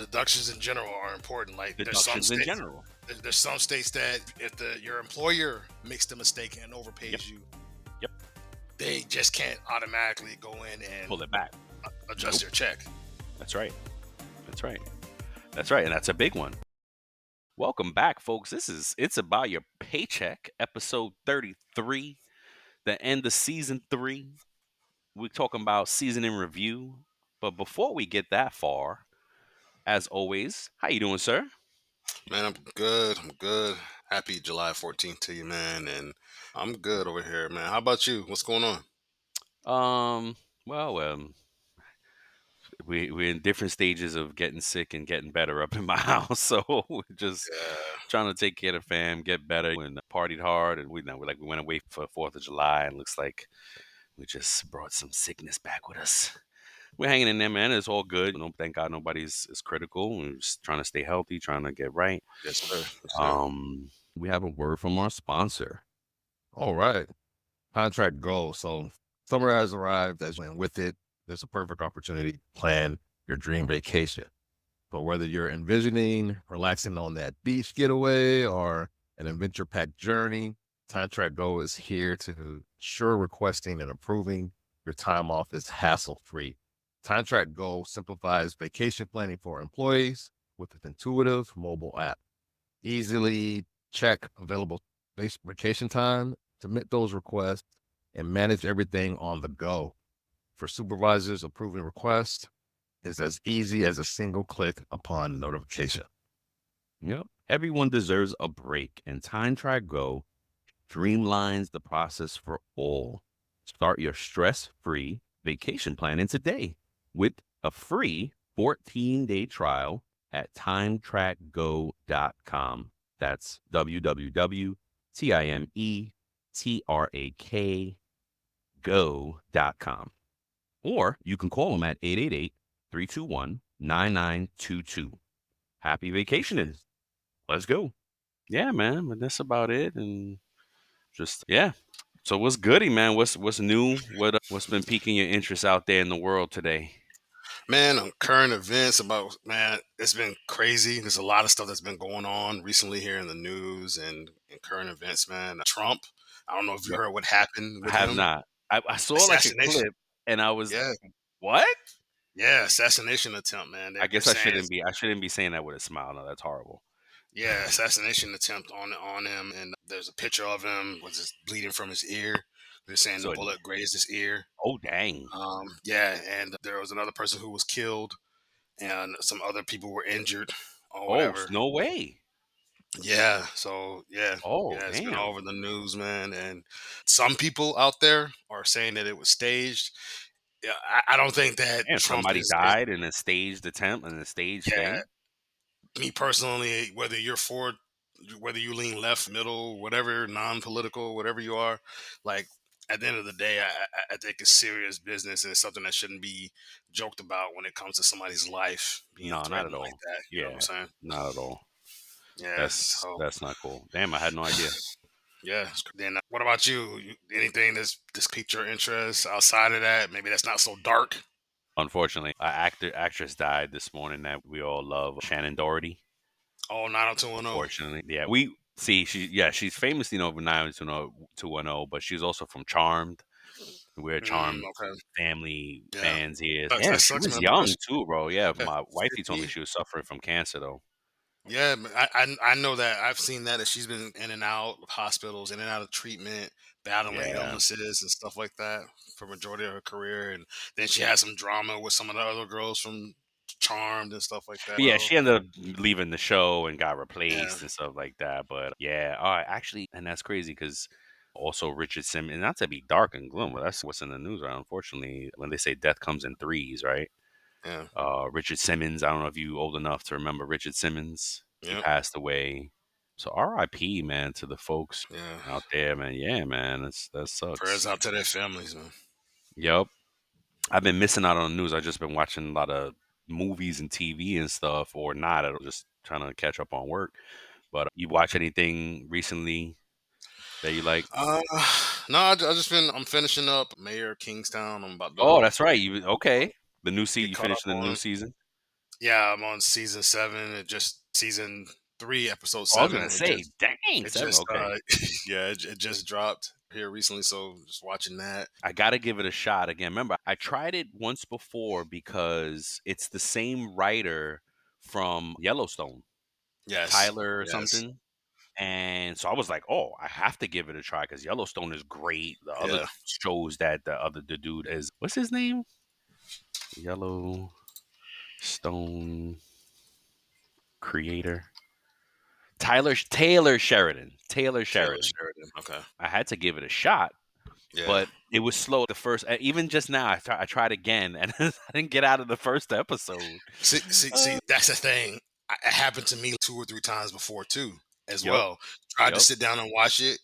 deductions in general are important. Like Deductions in general. there's some states that if your employer makes the mistake and Yep. overpays you, Yep. they just can't automatically go in and Pull it back. adjust Nope. their check. That's right. That's right. That's right. And that's a big one. Welcome back, folks. It's about your paycheck, episode 33, the end of season 3. We're talking about season in review. But before we get that far, as always, how you doing, sir? Man, I'm good. I'm good. Happy July 14th to you, man. And I'm good over here, man. How about you? What's going on? Um, well, we're in different stages of getting sick and getting better up in my house, so we're just Yeah, trying to take care of the fam, get better, and partied hard, and we went away for 4th of July, and looks like we just brought some sickness back with us. We're hanging in there, man. It's all good. No, thank God nobody's is critical. We're just trying to stay healthy, trying to get right. yes, sir. Yes, sir. We have a word from our sponsor. All right. TimeTrak Go. So summer has arrived, and with it, there's a perfect opportunity to plan your dream vacation. But whether you're envisioning relaxing on that beach getaway or an adventure-packed journey, TimeTrak Go is here to ensure requesting and approving your time off is hassle-free. TimeTrak Go simplifies vacation planning for employees with an intuitive mobile app. Easily check available vacation time, submit those requests, and manage everything on the go. For supervisors, approving requests is as easy as a single click upon notification. Yep. Everyone deserves a break, and TimeTrak Go streamlines the process for all. Start your stress-free vacation planning today with a free 14-day trial at timetrakgo.com. That's www.timetrak.go.com. Or you can call them at 888-321-9922. Happy vacationing. Let's go. Yeah, man, but that's about it. And just, yeah. So what's goody, man? What's new? What's been piquing your interest out there in the world today? Man, on current events man, it's been crazy. There's a lot of stuff that's been going on recently here in the news and in current events, man. Trump, I don't know if you Yep. heard what happened I with have him. not. I saw like a Assassination. clip, and I was, Yeah, what? yeah, assassination attempt, man. I They're guess saying I shouldn't be saying that with a smile. No, that's horrible. yeah, assassination attempt on him, and there's a picture of him was just bleeding from his ear. They're saying the So, bullet grazed his ear. oh dang. Yeah, and there was another person who was killed, and some other people were injured or Oh, whatever. no way. Yeah, so yeah, Oh, yeah, it's been all damn. over the news, man. And some people out there are saying that it was staged. Yeah, I don't think that And Trump somebody is. died in a staged attempt and a staged Yeah, thing. me personally, whether you lean left, middle, whatever, non-political, whatever you are, like at the end of the day, I think it's serious business and it's something that shouldn't be joked about when it comes to somebody's life being No, not at threatened like all. that. You know what I'm Yeah, saying? not at all. Yeah. That's So that's not cool. Damn, I had no idea. yeah. Then what about you? Anything that's piqued your interest outside of that? Maybe that's not so dark. Unfortunately, an actress died this morning that we all love, Shannon Doherty. Oh, 90210. Unfortunately, yeah, we see she's famously known for 90210, but she's also from Charmed. We're Charmed Okay. family Yeah. fans here. That Damn, she sucks, was man. young Because too, bro. Yeah, yeah, my wifey told me 50. she was suffering from cancer though. Yeah, but I know that I've seen that she's been in and out of hospitals, in and out of treatment, battling Yeah. illnesses and stuff like that for majority of her career, and then she had some drama with some of the other girls from Charmed and stuff like that. But yeah, Well, she ended up leaving the show and got yeah, replaced and stuff like that. But yeah, all right, actually, and that's crazy because also Richard Simmons, and not to be dark and gloom, but that's what's in the news, right? Unfortunately, when they say death comes in threes, right? yeah, Richard Simmons, I don't know if you old enough to remember Richard Simmons. He yep, passed away. So R.I.P. man to the folks yeah. out there, man. Yeah, man, that Prayers sucks. out to their families, man. Yep. I've been missing out on the news. I've just been watching a lot of movies and TV and stuff, or not. I'm just trying to catch up on work. But you watch anything recently that you like? Uh, no, I'm finishing up Mayor of Kingstown. I'm about Oh, to that's right. You okay? The new season. get You caught up finished the new on. season. Yeah, I'm on season 7. It just season 3, episode Oh, I was 7. gonna say, dang, It 7. just Okay, yeah, it just dropped here recently, so just watching that. I gotta give it a shot again. Remember, I tried it once before because it's the same writer from Yellowstone, Yes. Tyler or Yes. something. And so I was like, "Oh, I have to give it a try because Yellowstone is great." The other Yeah. shows that the dude is, what's his name? Yellowstone creator Taylor Sheridan. Taylor Taylor Sheridan. Sheridan. Okay. I had to give it a shot, Yeah. but it was slow. The first, even just now, I tried again, and I didn't get out of the first episode. See, that's the thing. It happened to me 2 or 3 times before too, as Yep, well. Tried to yep, sit down and watch it,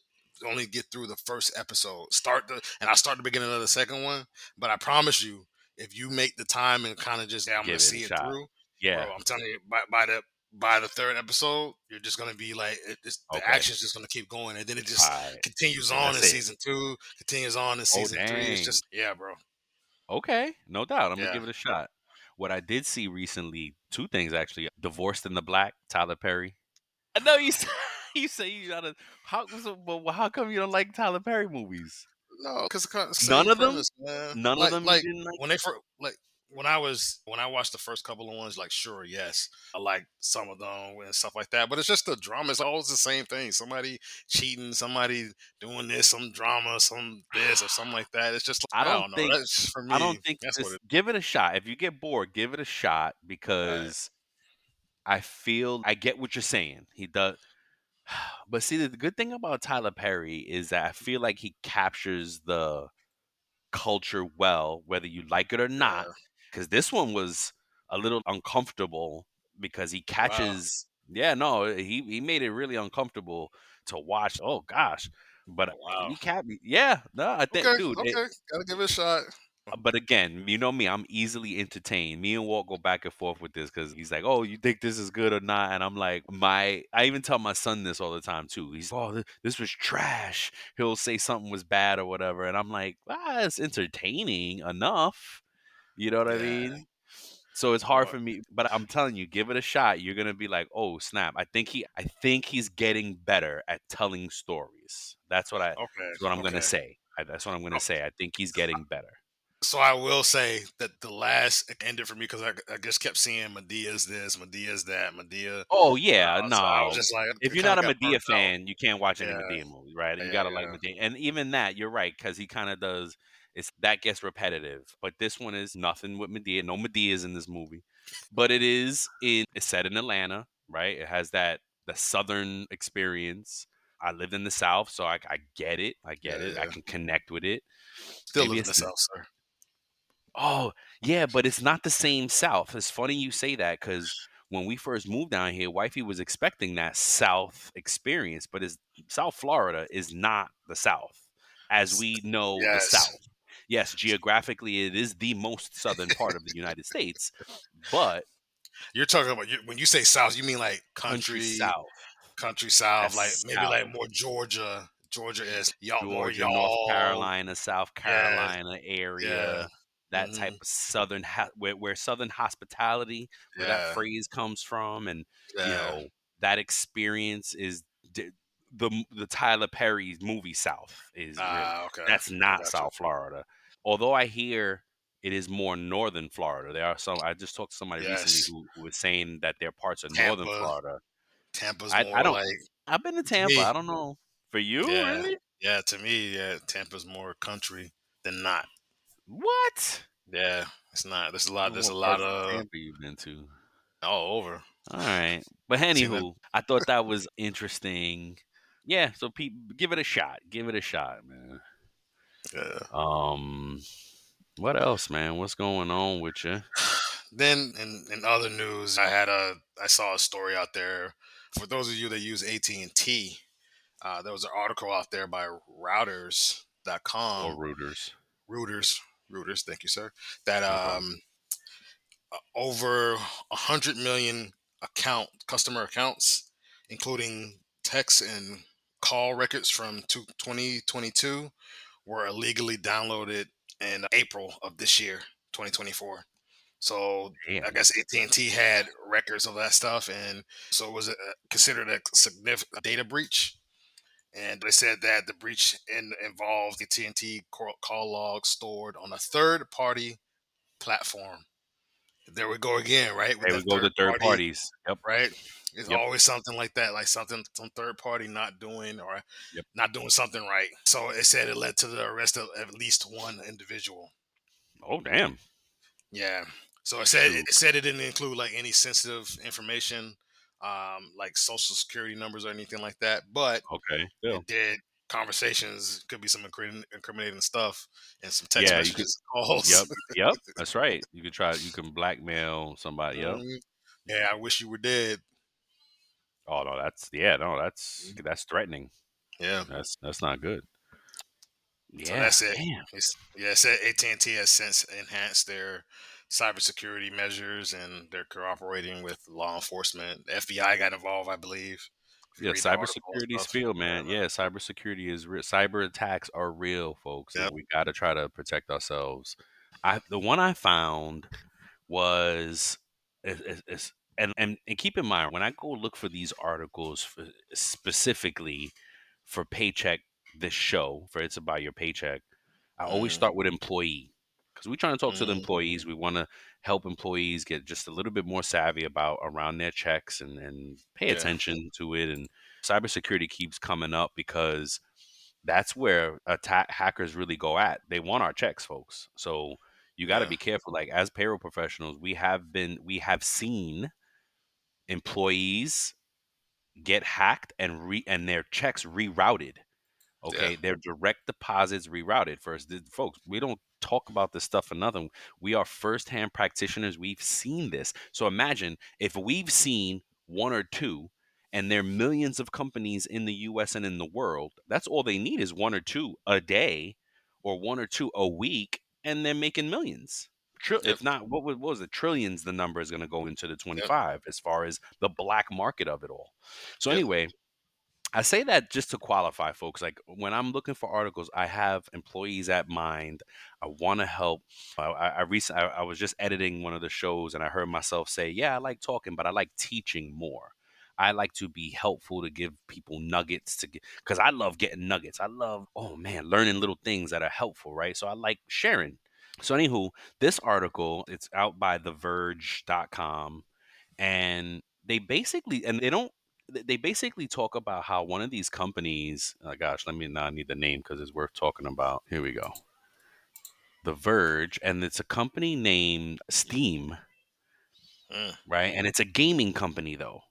only get through the first episode. I start the beginning of the second one, but I promise you, if you make the time and kind of just, I'm gonna give it a see it shot. through, Yeah. bro. I'm telling you, by the third episode, you're just gonna be like, the Okay. action's just gonna keep going, and then it All just right. continues And on that's in it. season 2, continues on in Oh, season 3. It's dang. just, yeah, bro. Okay, no doubt. I'm gonna Yeah. give it a shot. What I did see recently, two things actually. Divorced in the Black, Tyler Perry. I know you say you say you gotta. But how come you don't like Tyler Perry movies? No, because the None same of them. premise, man. None of them you Like didn't like. when they first, like when I watched the first couple of ones, like sure, yes, I like some of them and stuff like that. But it's just the drama. It's always the same thing. Somebody cheating, somebody doing this, some drama, some this or something like that. It's just I I don't don't know. think. That's for I don't me. think That's what this. it. Give it a shot. If you get bored, give it a shot Right. because I feel I get what you're saying. He does. But see, the good thing about Tyler Perry is that I feel like he captures the culture well, whether you like it or not. Yeah. Because this one was a little uncomfortable because he Wow. catches. Yeah, no, he made it really uncomfortable to watch. Oh gosh, but Wow. he Yeah, no, I Okay. think, dude. Okay. Gotta give it a shot. But again, you know me, I'm easily entertained. Me and Walt go back and forth with this because he's like, "Oh, you think this is good or not?" And I'm like, I even tell my son this all the time too. He's, "Oh, this was trash." He'll say something was bad or whatever, and I'm like, it's entertaining enough. You know what I Yeah. mean? So it's hard Well, for me, but I'm telling you, give it a shot. You're gonna be like, "Oh, snap!" I think he's getting better at telling stories. okay. That's what I'm gonna Okay. say. That's what I'm gonna say. I think he's getting better. So I will say that the last it ended for me because I just kept seeing Medea's this, Medea's that, Medea. Oh yeah, So I was no. just like, If I you're kind not of a got burnt Medea out. fan, you can't watch any Yeah, Medea movie, right? You yeah, gotta like yeah, Medea, and even that, you're right, because he kind of does. That gets repetitive, but this one is nothing with Medea. No Medea's in this movie, but it's set in Atlanta, right? It has the Southern experience. I lived in the South, so I get it. I get yeah, it. I yeah. can connect with it. Still Maybe live in it's the South, sir. Oh, yeah, but it's not the same South. It's funny you say that because when we first moved down here, wifey was expecting that South experience, but South Florida is not the South as we know the Yes, South. Yes, geographically, it is the most southern part of the United States, but you're talking about when you say South, you mean like country country, South. country South, like That's maybe like South. more Georgia. Georgia is y'all more Georgia, North y'all. Carolina, South Yeah, Carolina yeah, area, that type hmm of southern where southern hospitality, where that yeah, phrase comes from, and you yeah. know that experience is the Tyler Perry's movie South is really Ah, okay, that's I not got you. South Florida. Although I hear it is more northern Florida. There are some. I just talked to somebody recently Yes, who was saying that there are parts of northern Tampa. Florida. Tampa's I more don't. like I've been to to Tampa. me. I don't know for you, Yeah, really. yeah. To me, yeah, Tampa's more country than not. What? Yeah, it's not. There's a I lot. don't know There's a what lot parts of of Tampa you've been to. all over. All right. But Seen that? anywho, I thought that was interesting. Yeah, so give it a shot. Give it a shot, man. Yeah. Um, what else, man? What's going on with you? Then in other news, I saw a story out there for those of you that use AT&T. There was an article out there by Or routers.com. Rooters? Routers, Routers, thank you, sir. That No problem. over 100 million customer accounts, including text and call records from 2022, were illegally downloaded in April of this year, 2024. So I Damn. guess AT&T had records of that stuff, and so it was considered a significant data breach. And they said that the breach involved AT&T call logs stored on a third-party platform. There we go again, right? With There that we go, the third third party, parties. Yep, right? It's yep, always something like that, like some third party not doing or yep. not doing something right. So it said it led to the arrest of at least one individual. Oh, damn. Yeah. So it said Shoot. it didn't include like any sensitive information, like social security numbers or anything like that, but Okay, still. it did conversations. Could be some incriminating stuff and some text Yeah, you could. messages, calls. Yep, yep. That's right. You could try. You can blackmail somebody. Yep. Mhm. Yeah, I wish you were dead. Oh no, that's yeah. No, Mhm. that's threatening. Yeah. That's not good. So Yeah. that's it. Damn. Yeah, it said AT&T has since enhanced their cybersecurity measures and they're cooperating with law enforcement. The FBI got involved, I believe. If you Yeah, read the article and cybersecurity is stuff. real, man. Yeah, cybersecurity is real. Cyber attacks are real, folks, and Yep. we got to try to protect ourselves. The one I found was and keep in mind when I go look for these articles specifically for Paycheck, this show for It's About Your Paycheck, I always Mm, start with employee because we're trying to talk to the mm, employees. We want to help employees get just a little bit more savvy about around their checks and pay yeah. attention to it. And cybersecurity keeps coming up because that's where attack hackers really go at. They want our checks, folks. So you got to Yeah. be careful. Like as payroll professionals, we have seen employees get hacked and their checks rerouted. Yeah. Okay, their direct deposits rerouted. First, folks, we don't talk about this stuff for nothing. We are firsthand practitioners. We've seen this. So imagine if we've seen one or two, and there are millions of companies in the U.S. and in the world. That's all they need is one or two a day, or one or two a week, and they're making millions. Yep. If not, what was it? Trillions. The number is going to go into the Yep. 25 as far as the black market of it all. So Yep. anyway, I say that just to qualify, folks. Like when I'm looking for articles, I have employees at mind. I want to help. I was just editing one of the shows, and I heard myself say, "Yeah, I like talking, but I like teaching more. I like to be helpful to give people nuggets to get because I love getting nuggets. I love, oh man, learning little things that are helpful, right? So I like sharing. So anywho, this article it's out by TheVerge.com and they basically talk about how one of these companies gosh let me now I need the name because it's worth talking about. Here we go. The Verge, and it's a company named Steam, Mm, right? And it's a gaming company though.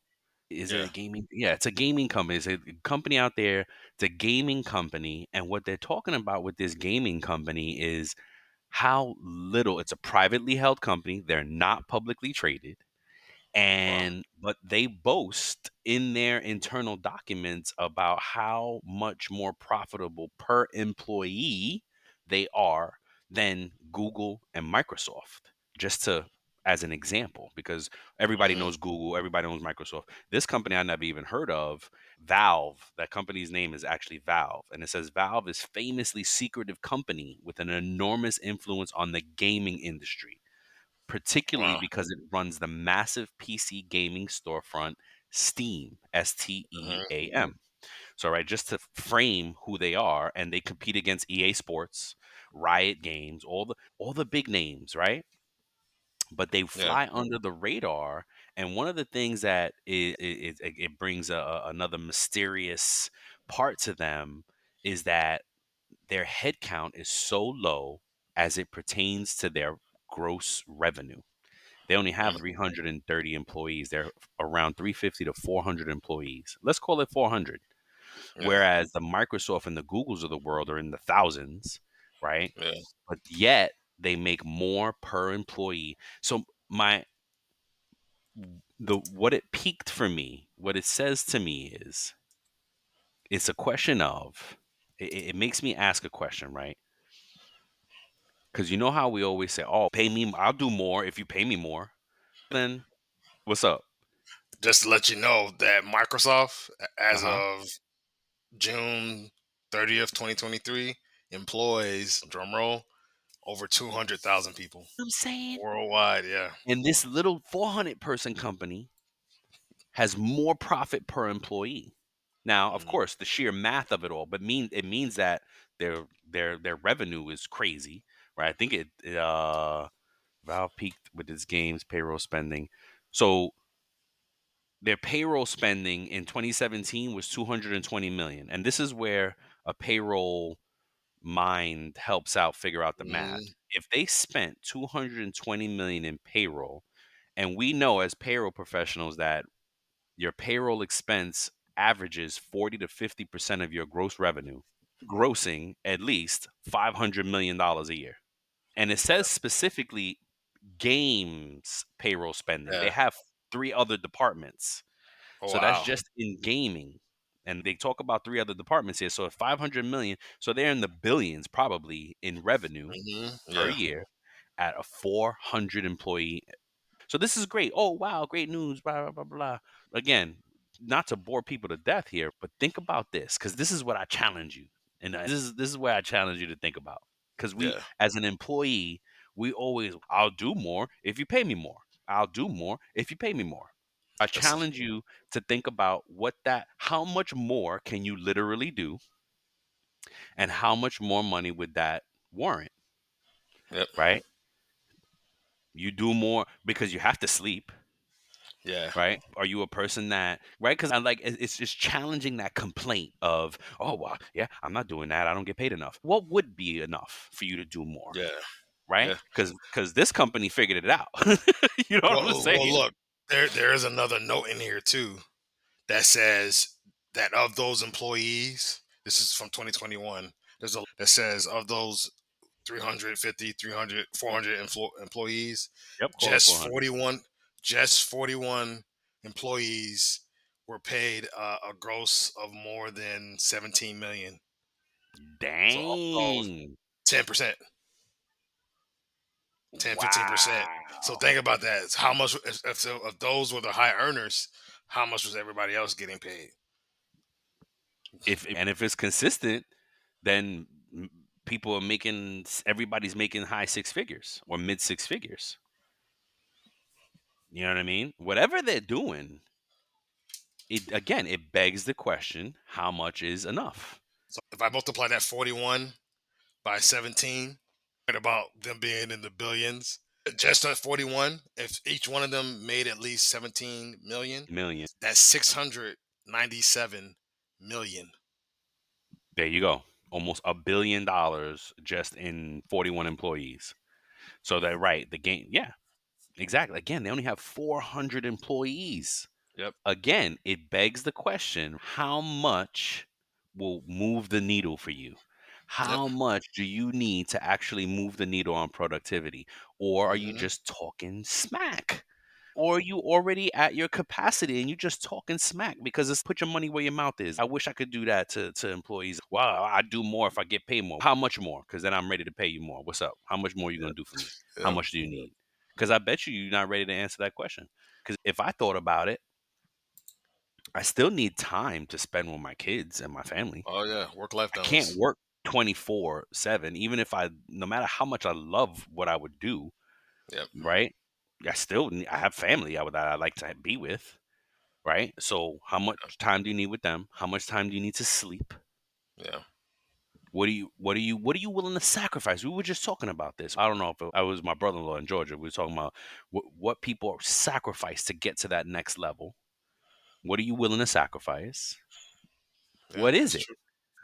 Is it yeah. a gaming? Yeah, it's a gaming company. It's a company out there. It's a gaming company, and what they're talking about with this gaming company is how little. It's a privately held company. They're not publicly traded, Wow. and but they boast in their internal documents about how much more profitable per employee they are than Google and Microsoft, just to as an example, because everybody Hmm. knows Google, everybody knows Microsoft. This company I never even heard of, Valve, that company's name is actually Valve, and it says Valve is famously secretive company with an enormous influence on the gaming industry, particularly Wow. because it runs the massive PC gaming storefront Steam, Hmm. Steam. So, right, just to frame who they are, and they compete against EA Sports, Riot Games, all the big names, right? But they Yeah. fly under the radar. And one of the things that it brings another mysterious part to them is that their headcount is so low as it pertains to their gross revenue. They only have Mm, 330 employees. They're around 350 to 400 employees. Let's call it 400. yeah. Whereas the Microsoft and the Googles of the world are in the thousands, right? Yeah. But yet they make more per employee. So the what it peaked for me, what it says to me is it's a question of it makes me ask a question, right? Because you know how we always say, "Oh, pay me, I'll do more if you pay me more." Then what's up? Just to let you know that Microsoft, Uh as huh. of June 30th, 2023, employs, drum roll, Over 200,000 people I'm saying? worldwide. Yeah. And this little 400 person company has more profit per employee. Now, of Mhm. course, the sheer math of it all, but it means that their revenue is crazy, right? I think Val peaked with its games payroll spending. So their payroll spending in 2017 was 220 million. And this is where a payroll mind helps out figure out the math. Mhm. If they spent 220 million in payroll, and we know as payroll professionals that your payroll expense averages 40 to 50% of your gross revenue, grossing at least $500 million a year. And it says specifically games payroll spending. They Yeah. have three other departments. Oh So that's wow. just in gaming. And they talk about three other departments here. So at 500 million, so they're in the billions probably in revenue per Yeah. year at a 400 employee. So this is great. Oh wow, great news. Blah blah blah blah. Again, not to bore people to death here, but think about this because this is what I challenge you, and this is where I challenge you to think about. Because we, Yeah. as an employee, we always I'll do more if you pay me more. I'll do more if you pay me more. I That's challenge you to think about how much more can you literally do, and how much more money would that warrant, yep. right? You do more because you have to sleep, Yeah. right? Are you a person that, right? Because I like it's just challenging that complaint of, oh well, yeah, I'm not doing that. I don't get paid enough. What would be enough for you to do more, Yeah. right? Yeah. Because this company figured it out. You know what I'm Well, saying? look, there is another note in here too that says that of those employees, this is from 2021. There's a that says of those 350, 300, 400 employees, Yep, call it just 400. 41, just 41 employees were paid a gross of more than 17 million. So of those, Dang! 10%, 10, 15%. So Wow! think about that. It's how much if those were the high earners, how much was everybody else getting paid? If it's consistent, then people are making everybody's making high six figures or mid six figures. You know what I mean? Whatever they're doing, it begs the question: how much is enough? So if I multiply that 41 by 17, right about them being in the billions. Just at 41, if each one of them made at least 17 million, Million. that's 697 million. There you go. Almost $1 billion just in 41 employees. So that right, the game, yeah, exactly. Again, they only have 400 employees. Yep. Again, it begs the question: how much will move the needle for you? Yep. How much do you need to actually move the needle on productivity? Or are you Hmm. just talking smack? Or are you already at your capacity and you just talking smack because it's put your money where your mouth is? I wish I could do that to employees. Well, I do more if I get paid more. How much more? Because then I'm ready to pay you more. What's up? How much more are you Yep. gonna do for me? How Yep. much do you need? Because I bet you're not ready to answer that question. Because if I thought about it, I still need time to spend with my kids and my family. Oh yeah, work life I can't balance. work 24/7, even if no matter how much I love what I would do, Yep. right? I have family that I like to be with, right? So how much time do you need with them? How much time do you need to sleep? Yeah. What are you willing to sacrifice? We were just talking about this. I don't know if I was my brother-in-law in Georgia. We were talking about what people sacrifice to get to that next level. What are you willing to sacrifice? Yeah. What is That's it? true.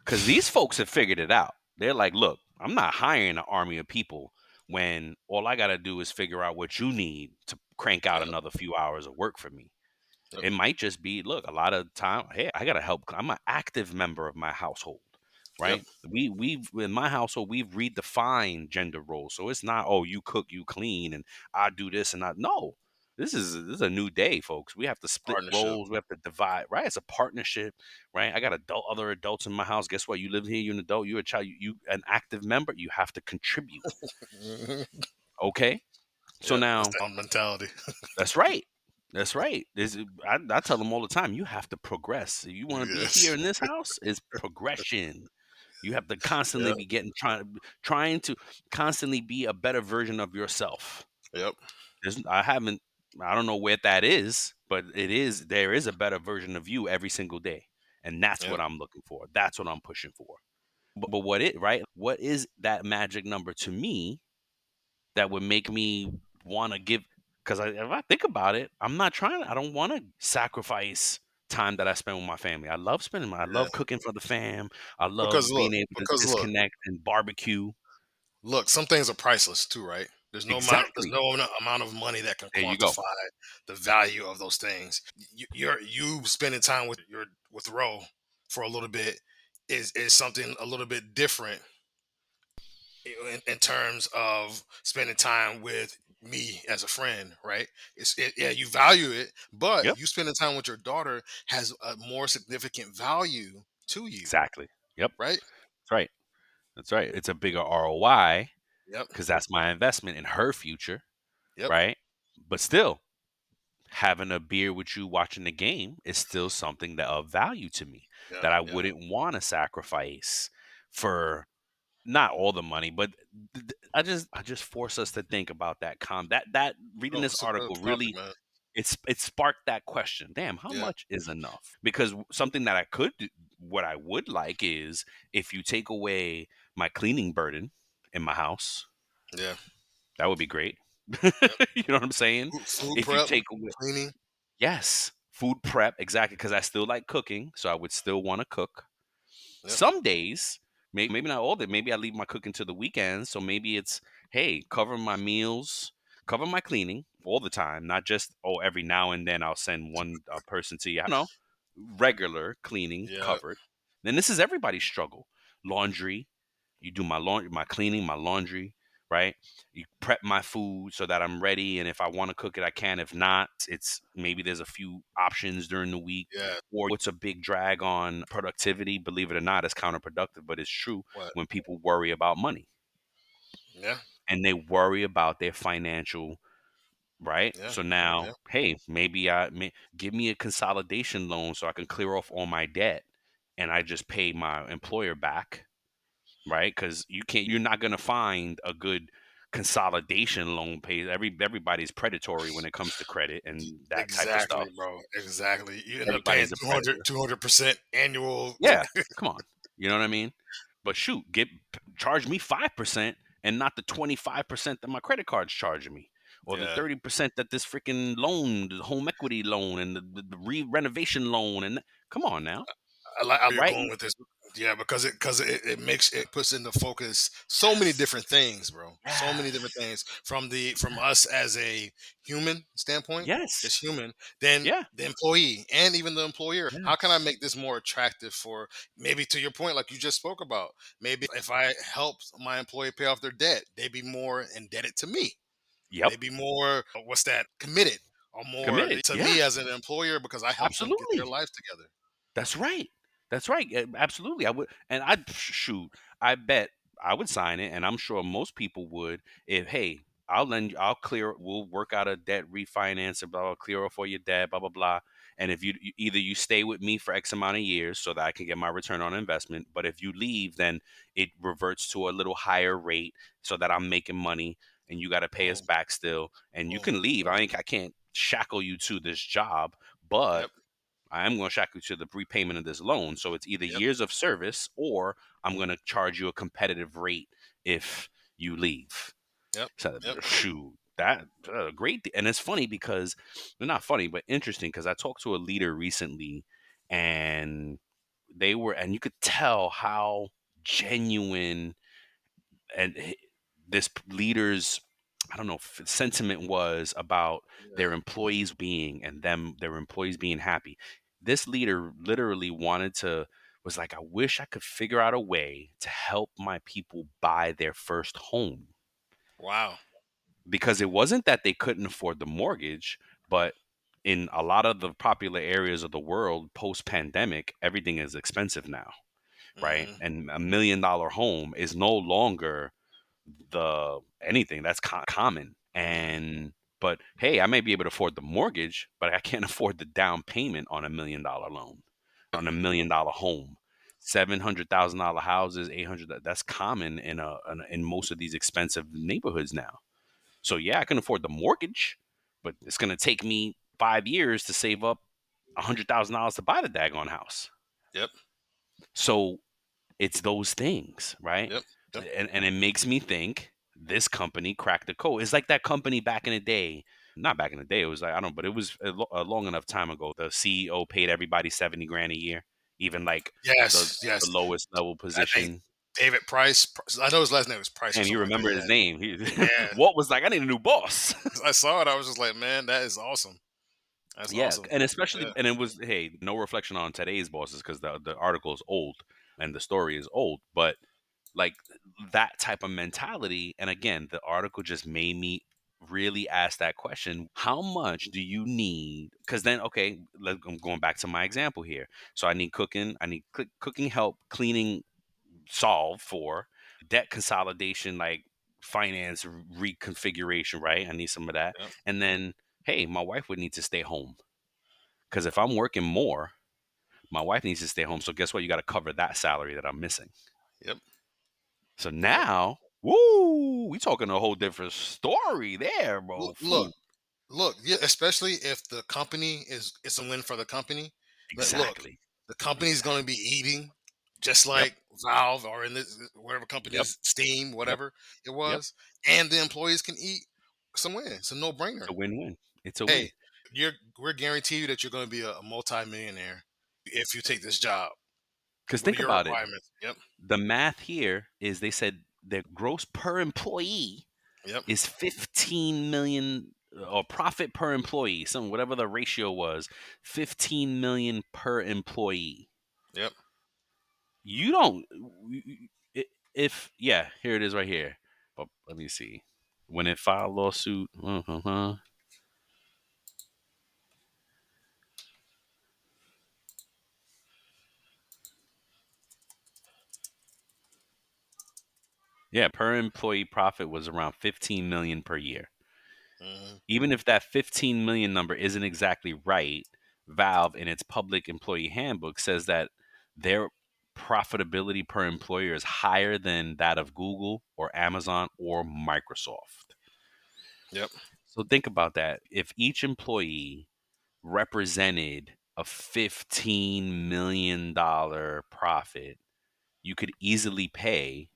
Because these folks have figured it out. They're like, look, I'm not hiring an army of people when all I got to do is figure out what you need to crank out Yep. another few hours of work for me. Yep. It might just be, look, a lot of time, hey, I got to help. I'm an active member of my household, Yep. right? We've in my household, we've redefined gender roles. So it's not, oh, you cook, you clean, and I do this and I no. This is a new day, folks. We have to split Partnership. roles. We have to divide, right? It's a partnership, right? I got other adults in my house. Guess what? You live here. You're an adult. You're a child. You an active member. You have to contribute. Hmm. Okay. So Yep. That's now that mentality. that's right. That's right. I tell them all the time, you have to progress. If you want to be here Yes. in this house, it's progression. You have to constantly Yeah. be trying to constantly be a better version of yourself. Yep. I don't know where that is, but there is a better version of you every single day. And that's Yep. what I'm looking for. That's what I'm pushing for. But what is that magic number to me that would make me want to give? Because if I think about it, I don't want to sacrifice time that I spend with my family. I Yeah. love cooking for the fam. I Because love look, being able to because look, disconnect and barbecue. look, some things are priceless too, right? There's Exactly. no amount of money that can There you go. quantify the value of those things. You spending time with Ro for a little bit is something a little bit different in terms of spending time with me as a friend, right? Yeah, you value it, but Yep. you spending time with your daughter has a more significant value to you, Exactly. Yep. right? That's right. That's right. It's a bigger ROI Yep. because that's my investment in her future, Yep. right? But still, having a beer with you watching the game is still something that of value to me Yeah. that I Yeah. wouldn't want to sacrifice for not all the money, but I just force us to think about that reading Oh, this it's a good article topic, really man. it sparked that question. Damn, how Yeah. much is enough? Because something that I could do, what I would like is if you take away my cleaning burden in my house, Yeah. that would be great. Yep. You know what I'm saying? Food If you prep, take away cleaning. yes, food prep, exactly, because I still like cooking, so I would still want to cook. Yep. Some days, maybe not all day, maybe I leave my cooking to the weekends. So maybe it's, hey, cover my meals, cover my cleaning all the time, not just, oh, every now and then I'll send one person to you. No, regular cleaning Yeah. covered. Then this is everybody's struggle. Laundry, you do my laundry, my cleaning, my laundry, right? You prep my food so that I'm ready, and if I want to cook it, I can. If not, it's maybe there's a few options during the week, Yeah. or it's a big drag on productivity. Believe it or not, it's counterproductive, but it's true What? when people worry about money Yeah. and they worry about their financial right. Yeah. So now, Yeah. hey, maybe give me a consolidation loan so I can clear off all my debt, and I just pay my employer back, right? Because you're not gonna find a good consolidation loan pay. Everybody's predatory when it comes to credit and that type of Exactly, stuff. bro. Exactly. You end up paying Everybody's a 200 predator. 200% annual. Yeah, come on. You know what I mean? But shoot, charge me 5% and not the 25% that my credit card's charging me, or the Yeah. 30% that this freaking loan, the home equity loan, and the renovation loan, and come on now, I like how you're right? going with this. Yeah, because it makes it puts into focus so many Yes, different things, bro. So many different yes, things from yes, us as a human standpoint, yes, just human, then yeah, the employee and even the employer. How can I yes, make this more attractive for maybe to your point, like you just spoke about? Maybe if I help my employee pay off their debt, they'd be more indebted to me. yep, They'd be more what's that committed or more committed, to yeah, me as an employer because I helped them get their absolutely. life together. That's right. That's right. Absolutely. I would, and I'd shoot. I bet I would sign it, and I'm sure most people would. If hey, I'll clear. We'll work out a debt refinance, and blah, blah, clear off all your debt, blah blah blah. And if either you stay with me for X amount of years so that I can get my return on investment, but if you leave, then it reverts to a little higher rate so that I'm making money, and you got to pay us Boom, back still, and you boom. can leave. I can't shackle you to this job, but Yep, I am going to shackle you to the repayment of this loan. So it's either yep, years of service or I'm going to charge you a competitive rate if you leave. yep, So yep. shoot, that great. And it's funny because they're not funny, but interesting because I talked to a leader recently and and you could tell how genuine and this leader's I don't know sentiment was about Yeah. their employees being and their employees being happy. This leader literally wanted to was like, I wish I could figure out a way to help my people buy their first home Wow. because it wasn't that they couldn't afford the mortgage, but in a lot of the popular areas of the world post pandemic, everything is expensive now, right? Hmm. And $1 million home is no longer the anything that's common. And but hey, I may be able to afford the mortgage, but I can't afford the down payment on $1 million loan, on $1 million home. $700,000 houses, 800. That's common in most of these expensive neighborhoods now. So yeah, I can afford the mortgage, but it's gonna take me 5 years to save up $100,000 to buy the daggone house. Yep. So it's those things, right? Yep. Yep. And it makes me think this company cracked the code. It's like that company back in the day. Not back in the day. It was like, I don't know, but it was a long enough time ago. The CEO paid everybody 70 grand a year, even like the, Yes. the Yes. lowest level I think position. David Price. I know his last name was Price or And you something like that. remember his name. Yeah. Walt was like, I need a new boss. I saw it. I was just like, man, that is awesome. That's Yeah, awesome. and especially, Yeah. and it was, hey, no reflection on today's bosses because the article is old and the story is old, but like that type of mentality. And again, the article just made me really ask that question: how much do you need? Because then, okay, I'm going back to my example here. So I need cooking, I need cooking help, cleaning, solve for debt consolidation, like finance reconfiguration, right? I need some of that, Yep. and then hey, my wife would need to stay home because if I'm working more, my wife needs to stay home. So guess what? You got to cover that salary that I'm missing. Yep. So Yep. now, woo, we talking a whole different story there, bro. Look. Food. Look. Yeah. Especially if the company is, it's a win for the company. But look, Exactly. the company's going to Exactly. be eating just Yep. like Valve or in this whatever company Yep. is, Steam, Yep. whatever it Yep. was, and the employees can eat. Some win. It's a no It's brainer. a win-win. It's a win. Hey, we're guaranteed you that you're going to be a multi-millionaire if you take this job. Because What are think your about it. requirements? Yep. The math here is they said their gross per employee Yep. is 15 million or profit per employee, some whatever the ratio was, 15 million per employee. Yep. You don't if yeah, here it is right here. But let me see. When it filed lawsuit, yeah, per employee profit was around 15 million per year. Hmm. Even if that 15 million number isn't exactly right, Valve in its public employee handbook says that their profitability per employer is higher than that of Google or Amazon or Microsoft. Yep. So think about that. If each employee represented a $15 million profit, you could easily pay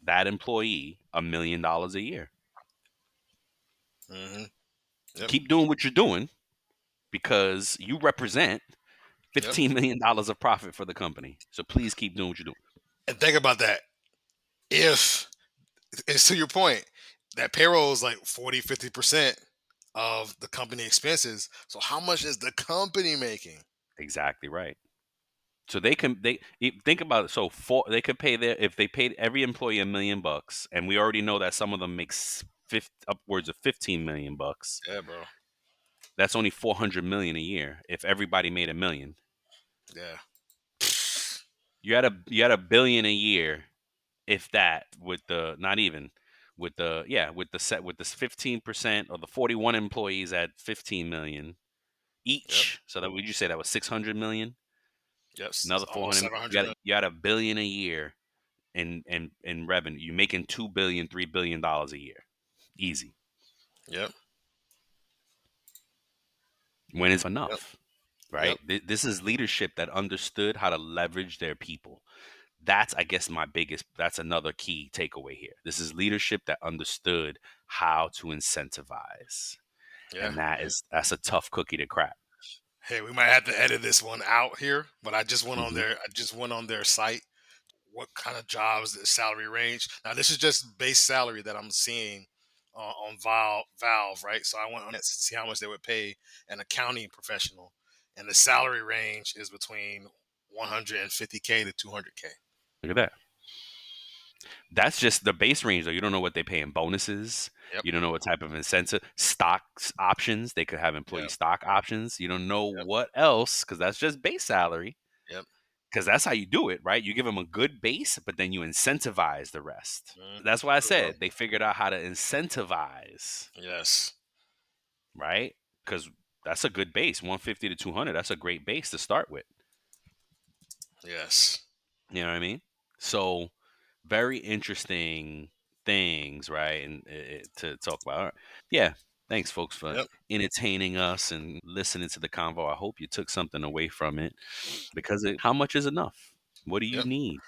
that employee $1 million a year. Hmm. Yep. Keep doing what you're doing because you represent Yep. $15 million of profit for the company. So please keep doing what you're doing. And think about that. If it's to your point, that payroll is like 40, 50% of the company expenses. So how much is the company making? Exactly right. So think about it. So they could pay their if they paid every employee $1 million, and we already know that some of them makes upwards of 15 million bucks. Yeah, bro. That's only 400 million a year if everybody made $1 million. Yeah. You had a billion a year, if that, with the not even with the yeah with the 15% or the 41 employees at 15 million Yep. each. So that would you say that was 600 million? Yes. It's Another almost 400. 700 You got million. you had a billion a year in revenue. You're making 2 billion, $3 billion a year, easy. Yep. When is Yep. enough, Yep. right? This is leadership that understood how to leverage their people. That's, I guess, that's another key takeaway here. This is leadership that understood how to incentivize. Yeah. And that's a tough cookie to crack. Hey, we might have to edit this one out here, but I just went on Hmm. their site. What kind of jobs, the salary range? Now this is just base salary that I'm seeing on Valve, right? So I went on it to see how much they would pay an accounting professional, and the salary range is between 150K to 200K. Look at that. That's just the base range, though. You don't know what they pay in bonuses. Yep. You don't know what type of incentive, stocks, options. They could have employee Yep. stock options. You don't know Yep. what else because that's just base salary. Yep. Because that's how you do it, right? You give them a good base, but then you incentivize the rest. Mhm. That's why I True, bro. said they figured out how to incentivize, Yes. right? Because that's a good base, 150 to 200. That's a great base to start with. Yes. You know what I mean? So very interesting things, right? And to talk about. All right. Yeah. Thanks, folks, for Yep. entertaining us and listening to the convo. I hope you took something away from it because how much is enough? What do you Yep. need?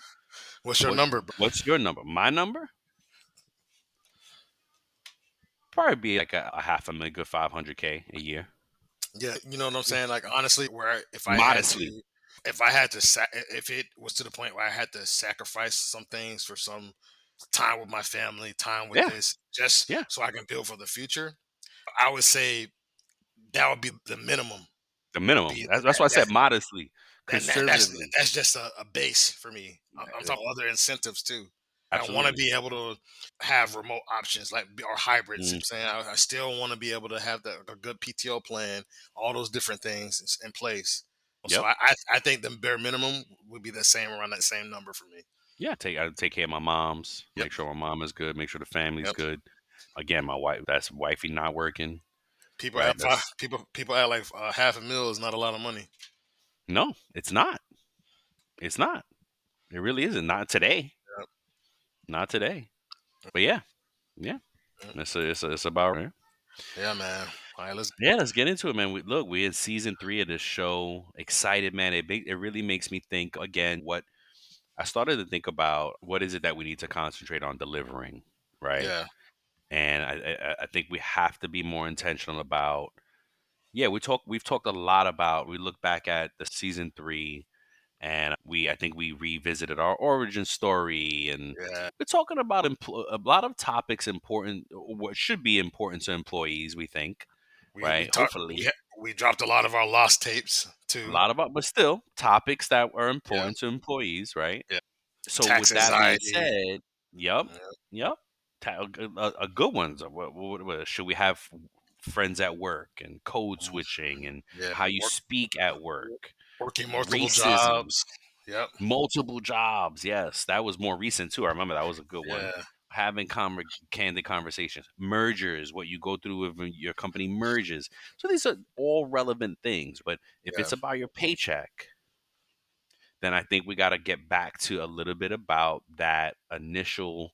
What's your number, bro? What's your number? My number? Probably be like a half a million, good 500K a year. Yeah, you know what I'm Yeah. saying? Like honestly, where Modestly. if I had to if it was to the point where I had to sacrifice some things for some time with my family, time with Yeah. this, just Yeah. so I can build for the future, I would say that would be the minimum. The Would minimum. be That's why I said that's modestly, that's conservatively. that's just a base for me. I'm Uh, talking other incentives too. I want to Absolutely. be able to have remote options like or hybrids. You Mm, know what I'm saying I still want to be able to have a good PTO plan, all those different things in place. So yep. I think the bare minimum would be the same around that same number for me. Yeah. I take care of my moms, Yep. make sure my mom is good, make sure the family's Yep. good. Again, my wife, that's wifey not working, People right? act That's people act like half a mil is not a lot of money. no, it's not. It's not. It really isn't. Not today. Yep. Not today. But yeah, yeah. Yep. It's about right. Yeah, man. All right, let's. Yeah, let's get into it, man. We in season 3 of this show. Excited, man. It really makes me think again. What I started to think about, what is it that we need to concentrate on delivering, right? Yeah, And I think we have to be more intentional about. Yeah, we've talked a lot about. We look back at the season 3, and I think we revisited our origin story, and yeah. we're talking about a lot of topics important, what should be important to employees. We think, We right? talked. Hopefully, We dropped a lot of our lost tapes a too. lot about, but still topics that are Yeah, important to employees, right? yeah. So Tax with that being anxiety. said, yep, Yeah, yep, a good ones. Should we have friends at work, and code mhm, switching, and yeah. how you speak at work, Working multiple racism, jobs. Yep. multiple jobs. Yes, that was more recent too. I remember that was a good one. Yeah. Having candid conversations, mergers, what you go through when your company merges. So these are all relevant things. But if Yeah. it's about your paycheck, then I think we got to get back to a little bit about that initial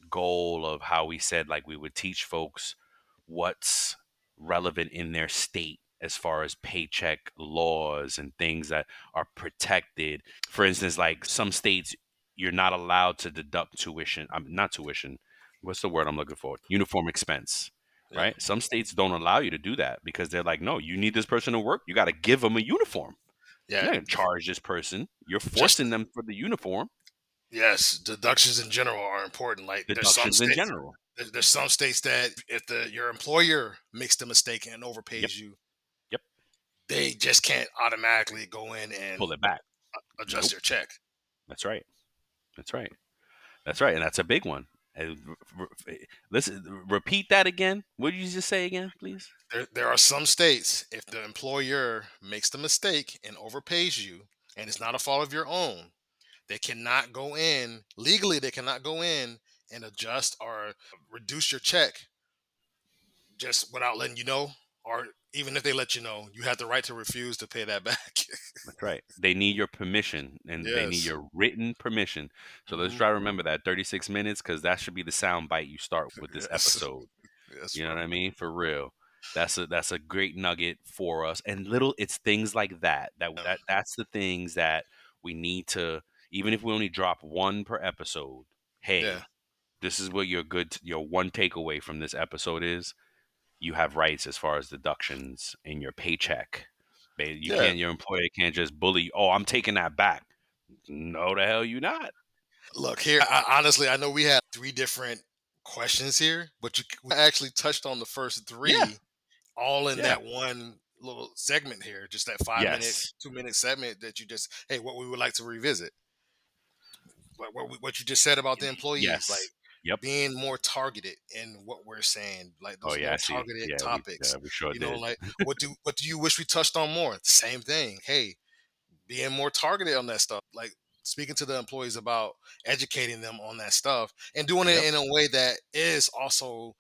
goal of how we said, like, we would teach folks what's relevant in their state as far as paycheck laws and things that are protected. For instance, like some states, you're not allowed to deduct tuition. Not tuition. What's the word I'm looking for? Uniform expense, Yep. right? Some states don't allow you to do that because they're like, no, you need this person to work. You got to give them a uniform. Yeah. You're not going to charge this person. You're Just forcing them for the uniform. yes. Deductions in general are important. Like Deductions in general. there's some states that if your employer makes the mistake and Yep. overpays you, Yep. they just can't automatically go in and Pull it back. adjust Nope. their check. That's right. That's right. That's right. And that's a big one. And listen, repeat that again. What did you just say again, please? There are some states if the employer makes the mistake and overpays you and it's not a fault of your own, they cannot go in legally. They cannot go in and adjust or reduce your check just without letting you know, or even if they let you know, you have the right to refuse to pay that back. That's right. They need your permission, and they need Yes. your written permission. So let's Hmm. try to remember that 36 minutes, because that should be the sound bite you start with this Yes. episode. Yes, You know bro. what I mean? For real. That's a great nugget for us. And little it's things like that. Yeah. That's the things that we need to, even if we only drop one per episode. Yeah. Hey, this is what your one takeaway from this episode is. You have rights as far as deductions in your paycheck. Yeah. Your employer can't just bully you. Oh, I'm taking that back. No, the hell you not. Look here. Honestly, I know we had three different questions here, but we actually touched on the first Yeah, three all in yeah. that one little segment here, just that 5 minute, Yes, 2 minute segment that you just, hey, what we would like to revisit. What you just said about the employees, like yes. Yep. being more targeted in what we're saying, like Oh those yeah, I more see. targeted Yeah, topics. we sure did. Like what do you wish we touched on more? Same thing. Hey, being more targeted on that stuff, like speaking to the employees about educating them on that stuff and doing it Yep. in a way that is also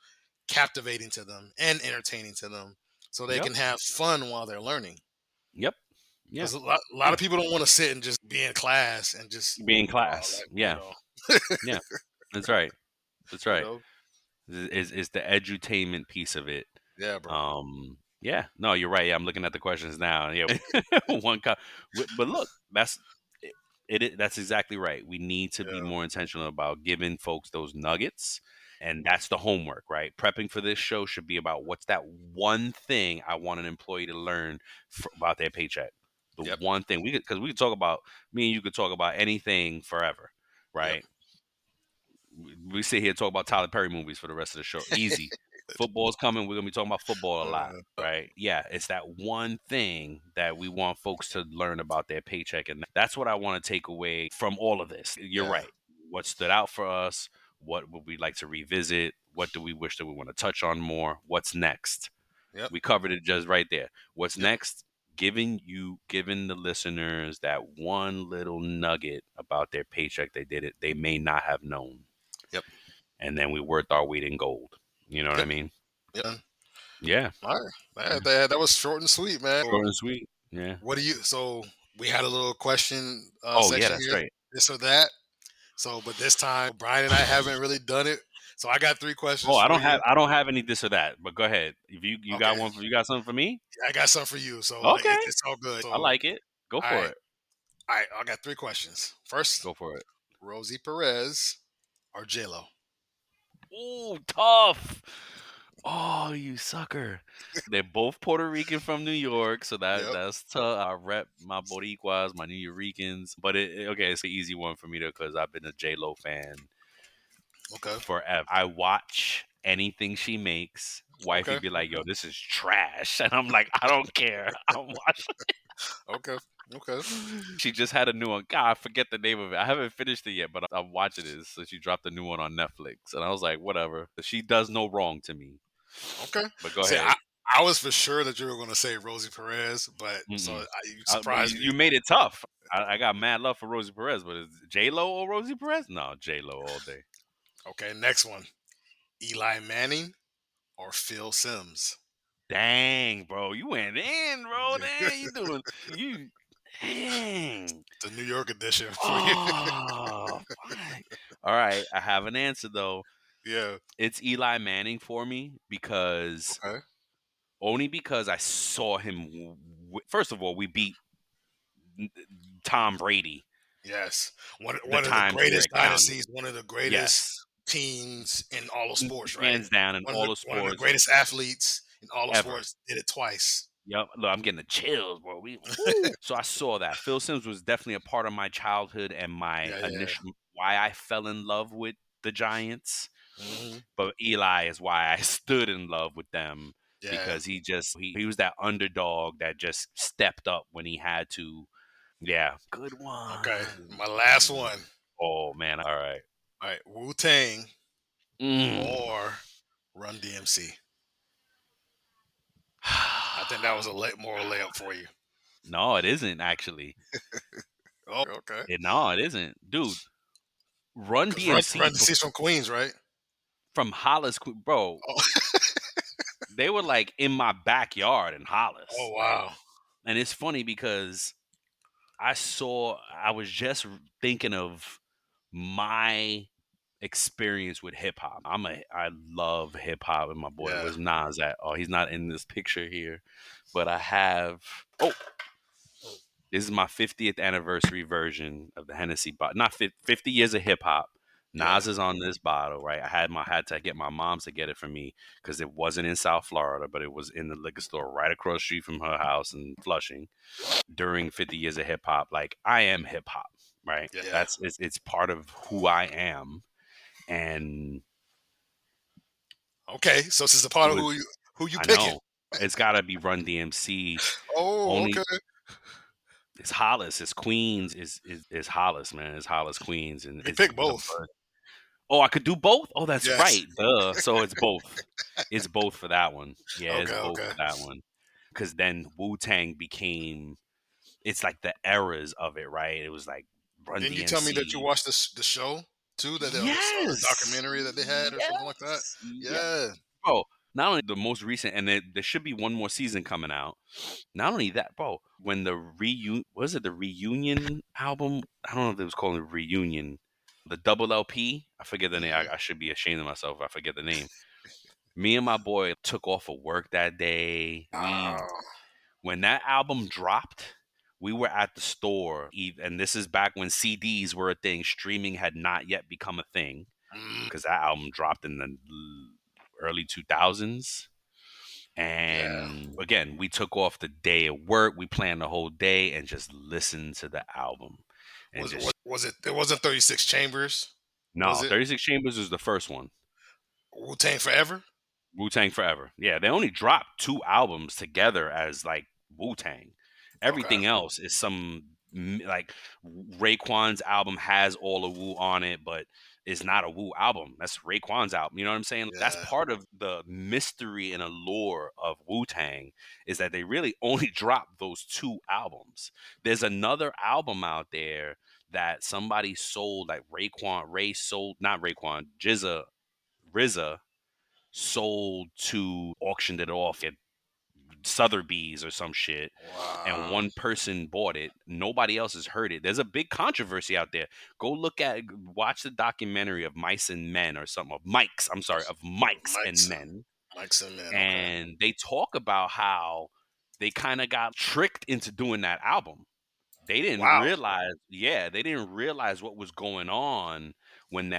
captivating to them and entertaining to them so they Yep. can have fun while they're learning. Yep. Yeah. Because a lot of people don't want to sit and just be in class and just, Be in class. like, Yeah. Yeah. That's right. That's you right. know, Is the edutainment piece of it. yeah, bro. Yeah, no, you're right. Yeah, I'm looking at the questions now. Yeah, but look, that's exactly right. We need to be Yeah, more intentional about giving folks those nuggets, and that's the homework, right? Prepping for this show should be about what's that one thing I want an employee to learn about their paycheck. The yep, one thing because we could talk about me and you could talk about anything forever, yep. right? We sit here and talk about Tyler Perry movies for the rest of the show. Easy. Football's coming. We're gonna be talking about football a lot, right? Yeah, it's that one thing that we want folks to learn about their paycheck, and that's what I want to take away from all of this. You're Yeah, right. What stood out for us? What would we like to revisit? What do we wish that we want to touch on more? What's next? yep, We covered it just right there. What's yep, next? Giving the listeners that one little nugget about their paycheck they may not have known, yep, and then we worked our weight in gold. You know what I yep, mean? yep. Yeah. All right, Yeah. that was short and sweet, man. Short and sweet. Yeah. What do you? So we had a little question Oh yeah, section that's here, right. this or that. So, but this time, Brian and I haven't really done it. So I got 3 questions Oh, for you. I don't have any this or that, but go ahead. If you got Okay, one you got something for me? I got some for you. So like, Okay. it's all good. I So like it. Go all for right, it. all right. I got 3 questions. First, Go for it. Rosie Perez or J Lo? Ooh, tough. Oh, you sucker. They're both Puerto Rican from New York, so Yep. that's tough. I rep my Boricuas, my New Yorkers, but okay, it's an easy one for me because I've been a J Lo fan Okay. forever. I watch anything she makes. Wifey Okay. be like, "Yo, this is trash," and I'm like, "I don't care. I'm watching." Okay. Okay. She just had a new one. God, I forget the name of it. I haven't finished it yet, but I'm watching it. So she dropped a new one on Netflix, and I was like, "Whatever." She does no wrong to me. Okay. But go See, ahead. I was for sure that you were going to say Rosie Perez, but so Mm-mm. you But surprised me. you made it tough. I got mad love for Rosie Perez, but is J Lo or Rosie Perez? No, J Lo all day. Okay. Next one, Eli Manning or Phil Sims? Dang, bro, you went in, bro. Dang, you doing you? Dang. The New York edition for you. Oh, fuck. All right. I have an answer though. Yeah. It's Eli Manning for me because Okay. only because I saw him. First of all, we beat Tom Brady Yes. One the one of the times we were greatest counting. dynasties, one of the greatest Yes, teams in all of sports, right? hands down in One of all the the one of the sports greatest athletes in all of ever. sports did it twice. Yep. Look, I'm getting the chills, bro. Woo. So I saw that. Phil Sims was definitely a part of my childhood and my Yeah, yeah. initial why I fell in love with the Giants. Hmm. But Eli is why I stood in love with them Yeah. because he was that underdog that just stepped up when he had to. Yeah. Good Okay. one. My last one. Oh man. All right. All right. Wu Tang Mm. or Run DMC. I think that was a moral layup for you. No, it isn't actually. Oh, okay. No, it isn't, dude. Run Because Run DMC DMC's from Queens, right? from Hollis, bro. Oh, They were like in my backyard in oh Hollis, like, wow. and it's funny because I was just thinking of my experience with hip hop. I love hip hop, and my boy, Yeah. where's Nas at? Oh, he's not in this picture here, but I have. Oh, this is my 50th anniversary version of the Hennessy bottle. Not 50 years of hip hop. Yeah. Nas is on this bottle, right? Had to get my mom's to get it for me because it wasn't in South Florida, but it was in the liquor store right across the street from her house in Flushing during 50 years of hip hop. Like I am hip hop, right? Yeah. It's part of who I am, and Okay. So this is a it part of was who you I picking. know it's got to be Run DMC. Oh, Only okay. it's Hollis, it's Queens, is Hollis, man. It's Hollis, Queens, You and can it's pick the both. Oh, I could do both? Oh, that's Yes. right. Duh. So it's both. It's both for that one. Yeah, it's Okay. both Okay. for that one. Because then Wu Tang became, it's like the eras of it, right? It was like Run Didn't you tell me that you DMC. watched the show too? That or the Yes. documentary that they had or something like that? Yes. Yes. Yeah. Bro. Not only the most recent, and there should be one more season coming out. Not only that, bro, when the the reunion album? I don't know if it was called a reunion. The double LP, I forget the name. Mhm. I should be ashamed of myself if I forget the name. Me and my boy took off of work that day. Oh, When that album dropped, we were at the store, and this is back when CDs were a thing. Streaming had not yet become a thing mm, because that album dropped in the early 2000s. yeah. And again, we took off the day of work. We planned the whole day and just listened to the album. And just Was it? It wasn't 36 Chambers. Was no, it 36 Chambers was the first one. Wu Tang Forever? Wu Tang Forever. Yeah, they only dropped 2 albums together as like Wu Tang. Okay. Everything else is some like Raekwon's album has all of Wu on it, but it's not a Wu album. That's Raekwon's album. You know what I'm saying? That's Yeah. part of the mystery and allure of Wu Tang is that they really only dropped those 2 albums. There's another album out there that somebody sold, like Ray sold, not Raekwon, RZA sold to auctioned it off at Sotheby's or some shit, and Wow. one person bought it. Nobody else has heard it. There's a big controversy out there. Go watch the documentary of Mice and Men or something of Mikes. I'm sorry, of Mikes and Mike's Men, Mike's and Man. Okay. and they talk about how they kind of got tricked into doing that album. Wow. They didn't realize what was going on when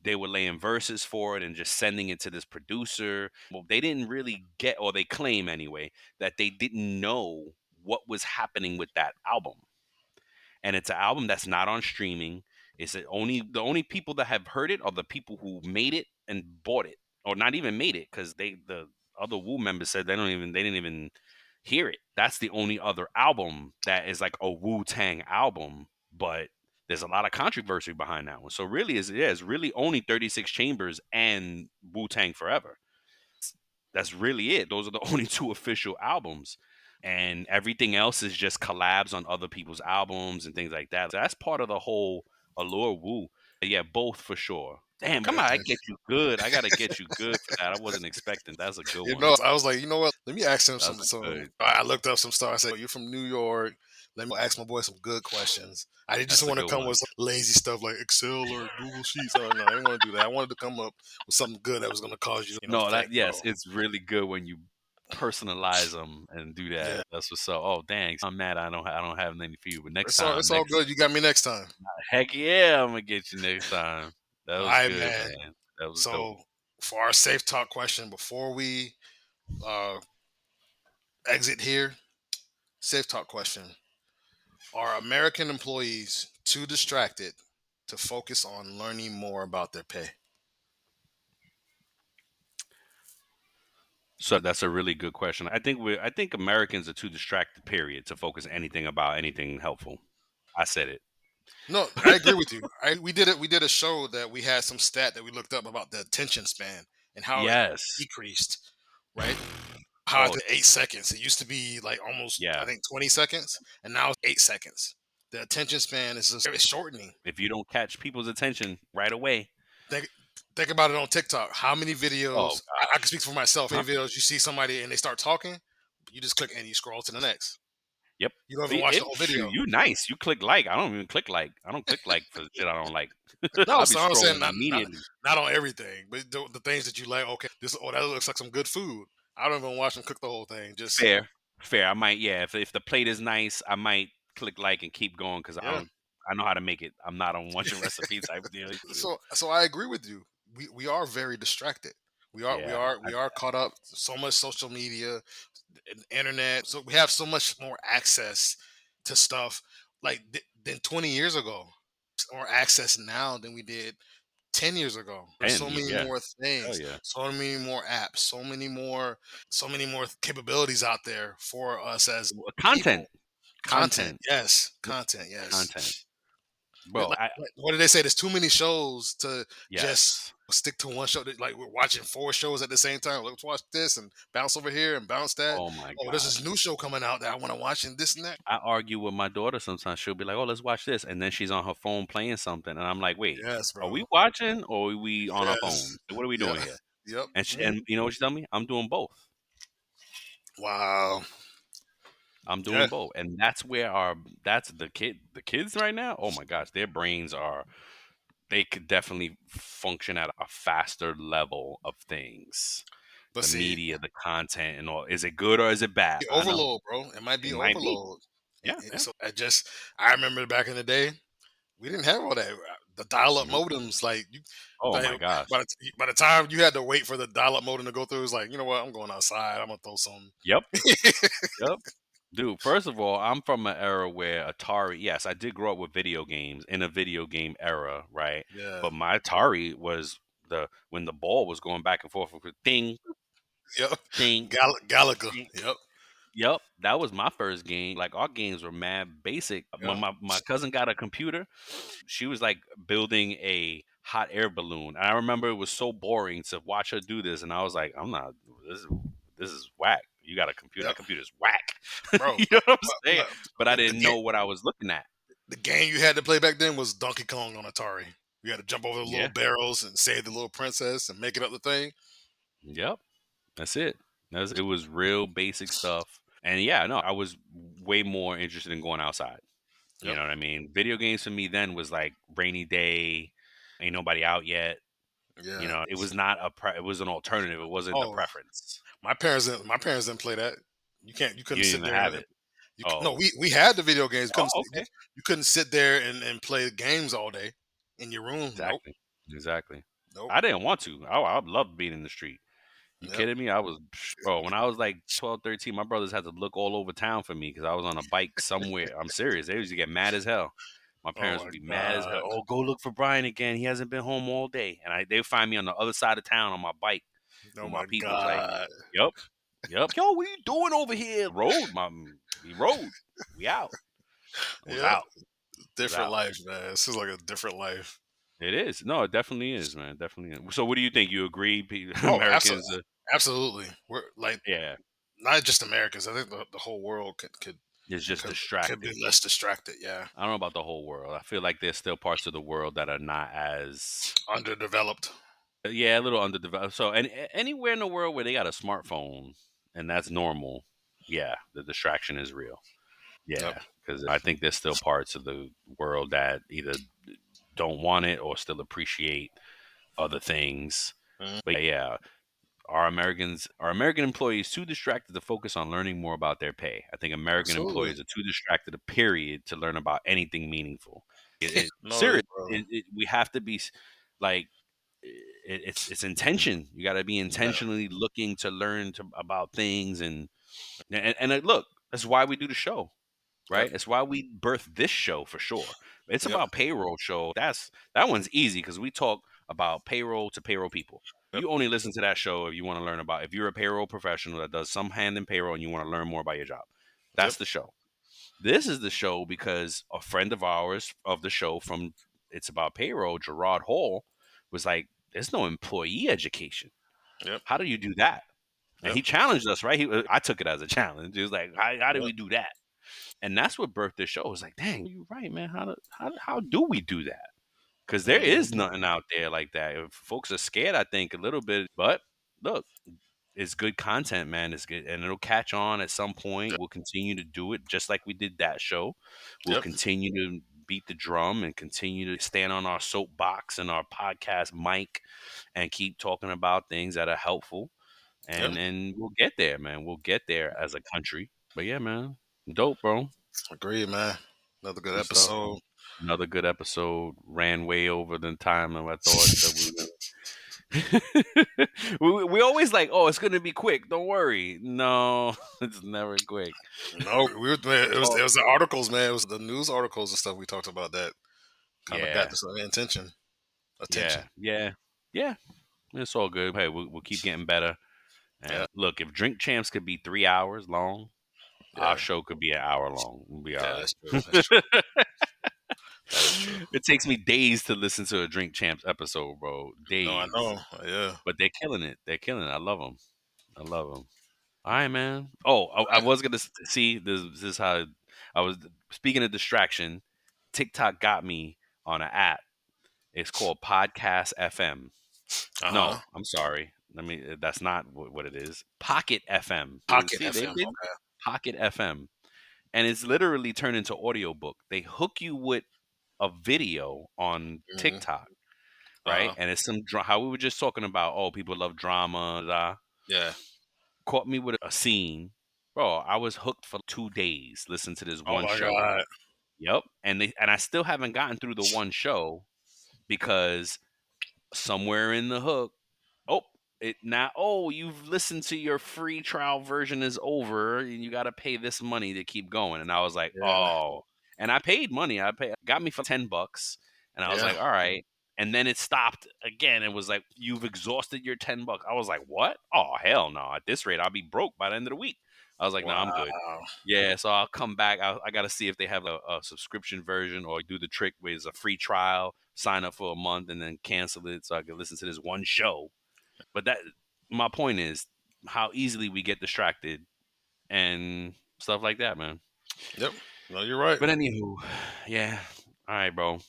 they were laying verses for it and just sending it to this producer. Well, they didn't really get, or they claim anyway, that they didn't know what was happening with that album. And it's an album that's not on streaming. It's the only people that have heard it are the people who made it and bought it, or not even made it, because the other Wu members said they didn't even hear it. That's the only other album that is like a Wu Tang album, but there's a lot of controversy behind that one. So really, it's really only 36 Chambers and Wu Tang Forever. That's really it. Those are the only 2 official albums. And everything else is just collabs on other people's albums and things like that. So that's part of the whole allure Wu. Yeah, both for sure. Damn, Okay. I get you good. I gotta get you good for that. I wasn't expecting. That's a good You one. know, I was like, you know what? Let me ask him That's some. a good. I looked up some stuff. I said, "You're from New York. Let me ask my boy some good questions." I didn't just That's a want to good come one. with some lazy stuff like Excel or Google Sheets. Oh no, I didn't want to do that. I wanted to come up with something good that was going to cause you, No, think, that bro. yes, it's really good when you personalize them and do that. Yeah, That's what's up. Oh, dang, I'm mad. I don't have anything for you. But next it's time, all good. You got me next time. heck yeah, I'm gonna get you next time. That All was right, good, man. man. That was dope. So for our safe talk question before we uh, exit here, safe talk question: are American employees too distracted to focus on learning more about their pay? So that's a really good question. I think Americans are too distracted, period, to focus anything about anything helpful. I said it. No, I agree with you. We did it. We did a show that we had some stat that we looked up about the attention span and how it Yes. decreased, right? How Oh the 8 seconds. It used to be like almost, I yeah. think, 20 seconds, and now it's 8 seconds. The attention span is just it's shortening. If you don't catch people's attention right away, Think, think about it on TikTok. How many oh videos? I can gosh. speak for myself. Huh? Many videos you see somebody and they start talking, you just click and you scroll to the next. Yep. You don't even watch the whole Shoot, video. you nice. You click like. I don't even click like. I don't click like for shit I don't like. No, I'll be so I'm saying scrolling not immediately. not on everything, but the things that you like. Okay, this that looks like some good food. I don't even watch them cook the whole thing. Just Fair. Fair. I might, yeah. If the plate is nice, I might click like and keep going because yeah. I know how to make it. I'm not on watching recipe type deal. So I agree with you. We are very distracted. Yeah. We are caught up so much social media, internet. So we have so much more access to stuff like than 20 years ago. More access now than we did 10 years ago. There's so many Yeah. more Hell things, yeah. so many more apps, so many more capabilities out there for us as Content. people. Content, Content. yes. Yep. Content, yes. Content. But Bro, what did they say? There's too many shows to just yes. stick to one show. Like we're watching 4 shows at the same time. Let's watch this and bounce over here and bounce that. Oh my Oh, there's God. this new show coming out that I want to watch and this and that. I argue with my daughter sometimes. She'll be like, "Oh, let's watch this," and then she's on her phone playing something, and I'm like, "Wait, Yes, are bro. we watching or are we on our Yes. phone? What are we Yeah. doing here?" Yep. And you know what she told me? I'm doing both. Wow. I'm Yeah. doing both, and that's where that's the kids right now. Oh my gosh, their brains are they could definitely function at a faster level of things. But The see, media, the content, and all. Is it good or is it bad? the I know overload, bro. It might it be might be. overload. Yeah, yeah. So I remember back in the day, we didn't have all that. The dial-up Mhm. modems, like you, Oh like, my gosh. by the time you had to wait for the dial-up modem to go through, it's like, you know what? I'm going outside. I'm gonna throw some. Yep. Yep. Dude, first of all, I'm from an era where Atari, yes, I did grow up with video games in a video game era, right? Yeah. But my Atari was the when the ball was going back and forth with ding, Yep. ding, Galaga. ding. Yep. Yep, that was my first game. Like our games were mad basic. When Yep. my cousin got a computer, she was like building a hot air balloon. And I remember it was so boring to watch her do this, and I was like, I'm not. This is this is whack. You got a computer. That Yep. computer's whack. Bro. You know what I'm But, saying? but, But I but didn't know what I was looking at. the game you had to play back then was Donkey Kong on Atari. You had to jump over the little Yeah. barrels and save the little princess and make it up the thing. Yep. That's it. It was real basic stuff. And yeah, no, I was way more interested in going outside. You Yep. know what I mean? Video games for me then was like rainy day, ain't nobody out yet. You Yeah. know, it was not it was an alternative. It wasn't a Oh, preference. my parents didn't play that. You You couldn't didn't sit even there have and it. no, Oh, we had the video games. oh, okay. You couldn't sit there and play games all day in your room. Nope. Exactly. Exactly. Nope. I didn't want to. I loved being in the street. You Yep. kidding me? I was, bro, when I was like 12, 13, my brothers had to look all over town for me because I was on a bike somewhere. I'm serious. They used to get mad as hell. My Oh parents my would be mad as hell. god. Oh, go look for Brian again. He hasn't been home all day. And they would find me on the other side of town on my bike Oh with my my peoples. Like, god. yep, yep. Yo, what you doing over here? We rode. We out. I was Yep. out. I was Different out. life, man. This is like a different life. It is. No, it definitely is, man. Definitely is. So, what do you think? You agree, Oh, Americans? absolutely. We're like Yeah, not just Americans. I think the whole world it's just could be distracted. less distracted. Yeah. I don't know about the whole world. I feel like there's still parts of the world that are not as Underdeveloped. yeah, a little underdeveloped. So, and anywhere in the world where they got a smartphone and that's normal, yeah, the distraction is real. Yep. Yeah, because I think there's still parts of the world that either don't want it or still appreciate other things. Mhm. But yeah, are American employees too distracted to focus on learning more about their pay? I think American Absolutely. employees are too distracted, a period, to learn about anything meaningful. No, Serious. bro. We have to be like it's intention. You got to be Yeah. intentionally looking to learn about things and look. That's why we do the show, Yep. right? It's why we birthed this show for sure. It's Yep. about payroll show. That one's easy because we talk about payroll to payroll people. Yep. You only listen to that show if you want to learn about if you're a payroll professional that does some hand in payroll and you want to learn more about your job. Yep. That's the show. This is the show because a friend of ours of the show from It's About Payroll, Gerard Hall, was like, "There's no employee education. Yep. How do you do that?" And Yep. he challenged us, right? I took it as a challenge. He was like, "How do Yep. we do that?" And that's what birthed this show. It was like, "Dang, you're right, man. How do we do that?" Because there is Mhm. nothing out there like that. If folks are scared, I think a little bit. But look, it's good content, man. It's good, and it'll catch on at some point. Yep. We'll continue to do it just like we did that show. We'll Yep. continue to beat the drum and continue to stand on our soapbox and our podcast mic and keep talking about things that are helpful. Yep. And we'll get there, man. We'll get there as a country. But yeah, man, dope, bro. Agreed, man. Another good Good stuff. episode. Another good episode. Ran way over the time than I thought that we were. We always like, oh, it's gonna be quick. Don't worry. No, it's never quick. No, we were man, Oh, it was the articles, man. It was the news articles and stuff we talked about that kind of got yeah, this attention. yeah, yeah, yeah. It's all good. Hey, we'll keep getting better. Yeah. And look, if Drink Champs could be 3 hours long, our Yeah. show could be an hour long. We'll be all Yeah, right. that's true. That's true. That is true. It takes me days to listen to a Drink Champs episode, bro. No, I Days. know. Yeah. But they're killing it. They're killing it. I love them. I love them. All right, man. Oh, I was gonna see this is how I was speaking of distraction. TikTok got me on an app. It's called Podcast FM. Uh huh. No, I'm sorry. I mean, that's not what it is. Pocket FM. Pocket See, FM. Okay. Pocket FM, and it's literally turned into audiobook. They hook you with a video on Hmm. TikTok, right? Uh-huh. And it's how we were just talking about. Oh, people love drama. Yeah. Caught me with a scene, bro. I was hooked for 2 days. Listen to this Oh one my show. God. Yep, and I still haven't gotten through the one show because somewhere in the hook, oh, it now, oh, you've listened to your free trial version is over and you got to pay this money to keep going. And I was like, Yeah. oh, and I paid money. Got me for $10, and I was Yeah. like, all right. And then it stopped again. It was like, you've exhausted your $10. I was like, what? Oh, hell no. At this rate, I'll be broke by the end of the week. I was like, no, I'm good. Wow. Yeah, so I'll come back. I got to see if they have a subscription version or do the trick where it's a free trial, sign up for a month, and then cancel it so I can listen to this one show. But my point is how easily we get distracted and stuff like that, man. Yep. No, you're right. But anywho, yeah. All right, bro.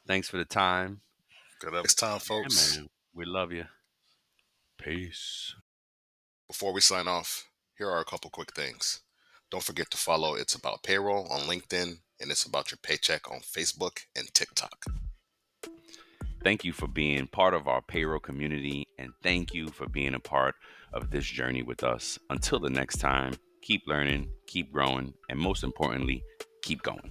Thanks for the time. Good up. Next time, Yeah, folks. man. We love you. Peace. Before we sign off, here are a couple quick things. Don't forget to follow It's About Payroll on LinkedIn and It's About Your Paycheck on Facebook and TikTok. Thank you for being part of our payroll community, and thank you for being a part of this journey with us. Until the next time, keep learning, keep growing, and most importantly, keep going.